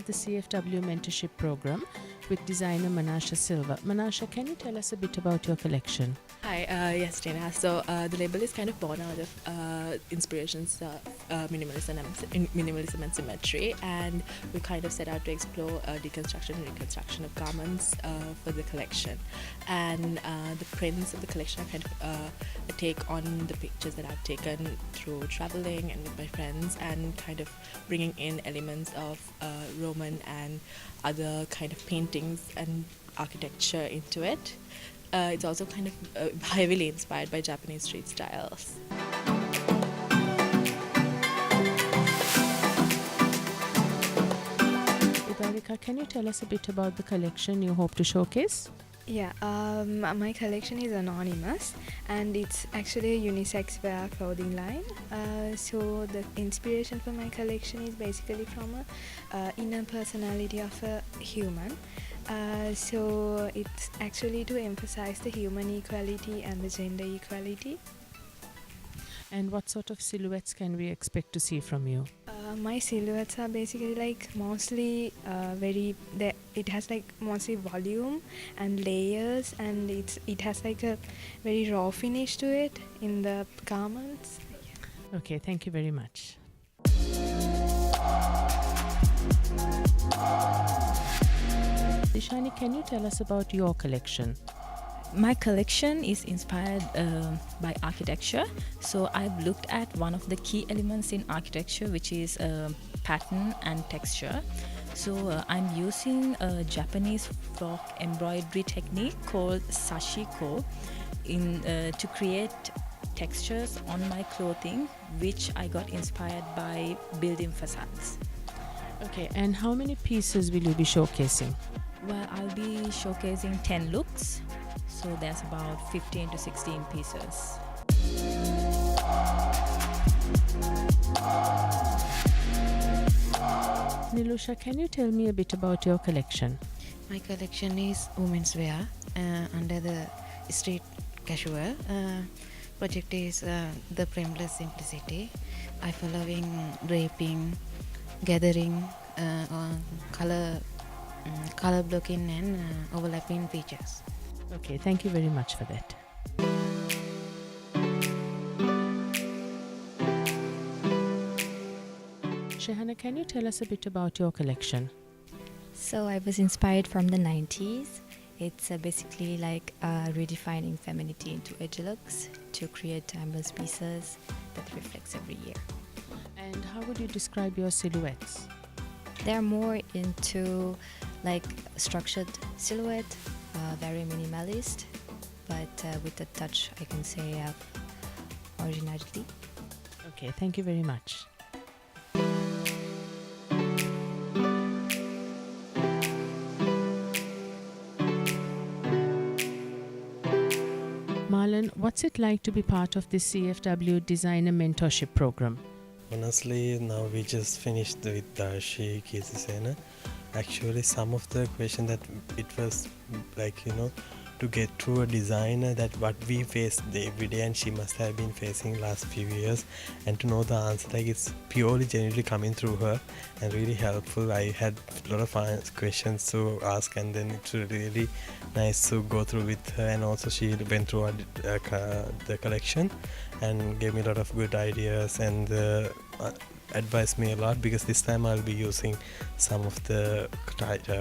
inside the CFW mentorship program with designer Manasha Silva. Manasha, can you tell us a bit about your collection? Hi, yes, Dana. So the label is kind of born out of inspirations of minimalism and symmetry, and we kind of set out to explore deconstruction and reconstruction of garments for the collection. And the prints of the collection are kind of a take on the pictures that I've taken through traveling and with my friends, and kind of bringing in elements of Roman and other kind of paintings and architecture into it. It's also kind of heavily inspired by Japanese street styles. Ibarika, can you tell us a bit about the collection you hope to showcase? Yeah, my collection is anonymous and it's actually a unisex wear clothing line. So the inspiration for my collection is basically from a inner personality of a human. So it's actually to emphasize the human equality and the gender equality. And what sort of silhouettes can we expect to see from you? My silhouettes are basically like mostly it has like mostly volume and layers, and it has like a very raw finish to it in the garments. Okay, thank you very much. Dishani, can you tell us about your collection? My collection is inspired by architecture. So I've looked at one of the key elements in architecture, which is pattern and texture. So I'm using a Japanese frock embroidery technique called sashiko to create textures on my clothing, which I got inspired by building facades. Okay, and how many pieces will you be showcasing? Well, I'll be showcasing 10 looks. So there's about 15 to 16 pieces. Nilusha, can you tell me a bit about your collection? My collection is women's wear under the street casual. Project is the frameless simplicity. I following draping, gathering, color blocking and overlapping features. Okay, thank you very much for that. Shehana, can you tell us a bit about your collection? So I was inspired from the 90s. It's basically like redefining femininity into edge looks to create timeless pieces that reflects every year. And how would you describe your silhouettes? They're more into like structured silhouette, very minimalist, but with a touch, I can say, of originality. Okay, thank you very much. Marlon, what's it like to be part of this CFW designer mentorship program? Honestly, now we just finished with Darshi Kirtisena. Actually, some of the question that it was like, to get through a designer that what we face every day, and she must have been facing last few years, and to know the answer, like it's purely genuinely coming through her and really helpful. I had a lot of questions to ask, and then it's really nice to go through with her, and also she went through the collection and gave me a lot of good ideas and advised me a lot, because this time I'll be using some of the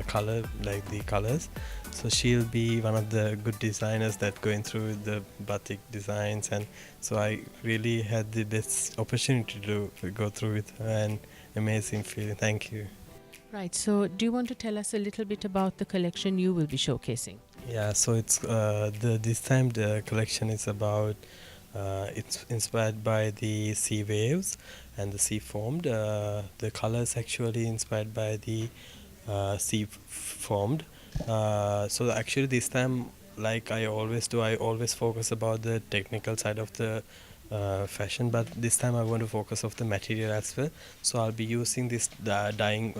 color, like the colors. So she'll be one of the good designers that going through the batik designs, and so I really had the best opportunity to go through with her, and amazing feeling. Thank you. Right, so do you want to tell us a little bit about the collection you will be showcasing? Yeah, so it's this time the collection is about it's inspired by the sea waves and the sea formed. The colors actually inspired by the sea formed. So actually this time, like I always do, I always focus about the technical side of the fashion, but this time I want to focus of the material as well. So I'll be using this dyeing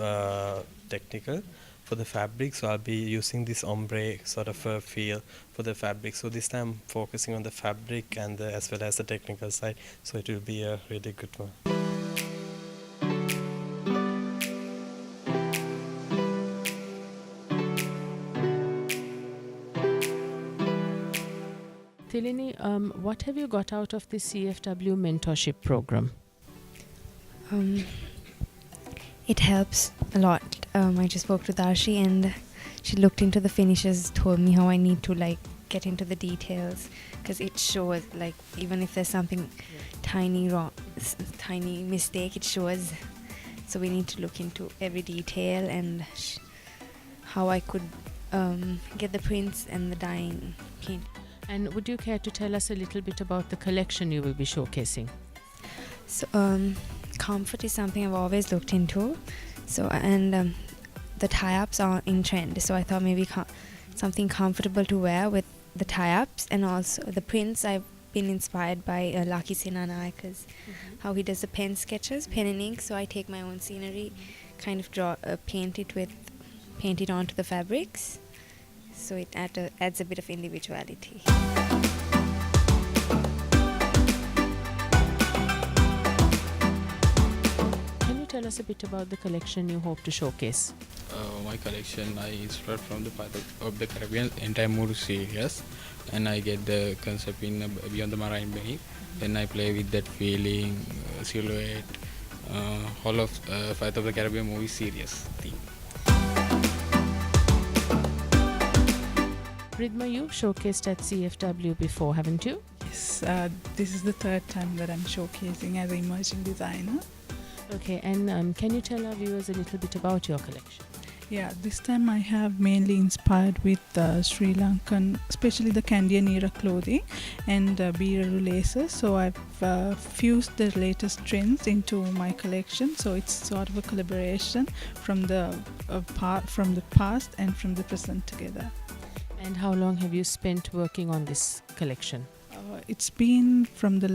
technical for the fabric, so I'll be using this ombre sort of a feel for the fabric. So this time focusing on the fabric and as well as the technical side, so it will be a really good one. what have you got out of the CFW mentorship program? It helps a lot. I just spoke to Darshi and she looked into the finishes, told me how I need to like get into the details, because it shows like even if there's something tiny wrong, tiny mistake, it shows. So we need to look into every detail and how I could get the prints and the dyeing paint. And would you care to tell us a little bit about the collection you will be showcasing? So comfort is something I've always looked into. So and the tie-ups are in trend. So I thought maybe something comfortable to wear with the tie-ups, and also the prints. I've been inspired by Laki Sinanayaka's how he does the pen sketches, pen and ink. So I take my own scenery, kind of draw, paint it onto the fabrics. So it adds a bit of individuality. Can you tell us a bit about the collection you hope to showcase? My collection I inspired from the Pirates of the Caribbean entire movie series, and I get the concept in Beyond the Marine Beneath. Then I play with that feeling, silhouette, whole of Pirates of the Caribbean movie series theme. Ridma, you've showcased at CFW before, haven't you? Yes, this is the third time that I'm showcasing as an emerging designer. Okay, and can you tell our viewers a little bit about your collection? Yeah, this time I have mainly inspired with Sri Lankan, especially the Candian era clothing and bearer laces. So I've fused the latest trends into my collection. So it's sort of a collaboration from the past and from the present together. And how long have you spent working on this collection? It's been from the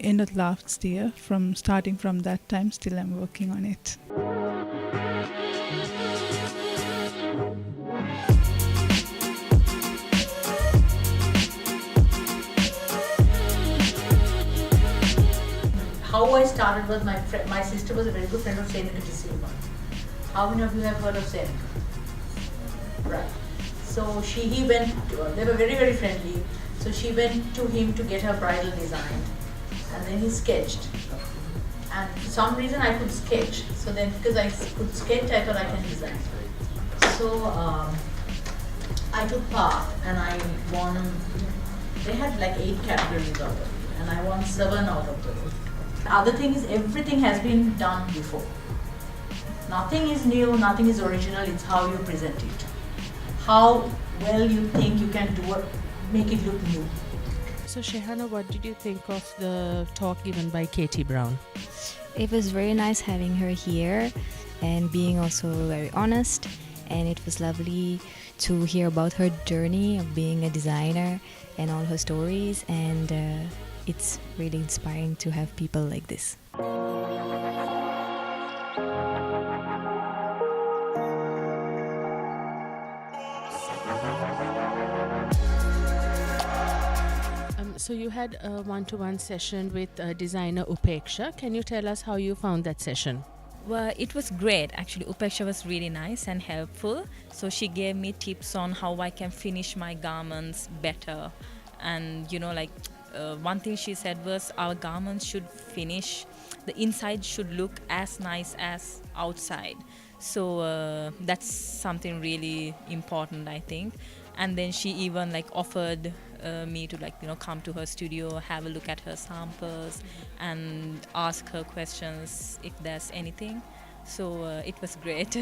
end of last year. From starting from that time, still I'm working on it. How I started was my sister was a very good friend of Seneca de Silva. How many of you have heard of Seneca? Right. So he went, they were very, very friendly. So she went to him to get her bridal designed, and then he sketched. And for some reason I could sketch. So then because I could sketch, I thought I can design. So I took part and I won, they had like 8 categories of it, and I won 7 out of those. The other thing is everything has been done before. Nothing is new, nothing is original, it's how you present it. How well you think you can do it, make it look new. So Shehana, what did you think of the talk given by Katie Brown? It was very nice having her here and being also very honest, and it was lovely to hear about her journey of being a designer and all her stories, and it's really inspiring to have people like this. So you had a one-to-one session with designer Upeksha. Can you tell us how you found that session? Well, it was great. Actually, Upeksha was really nice and helpful. So she gave me tips on how I can finish my garments better. And, one thing she said was our garments should finish, the inside should look as nice as outside. So that's something really important, I think. And then she even offered me to come to her studio, have a look at her samples and ask her questions if there's anything. So it was great.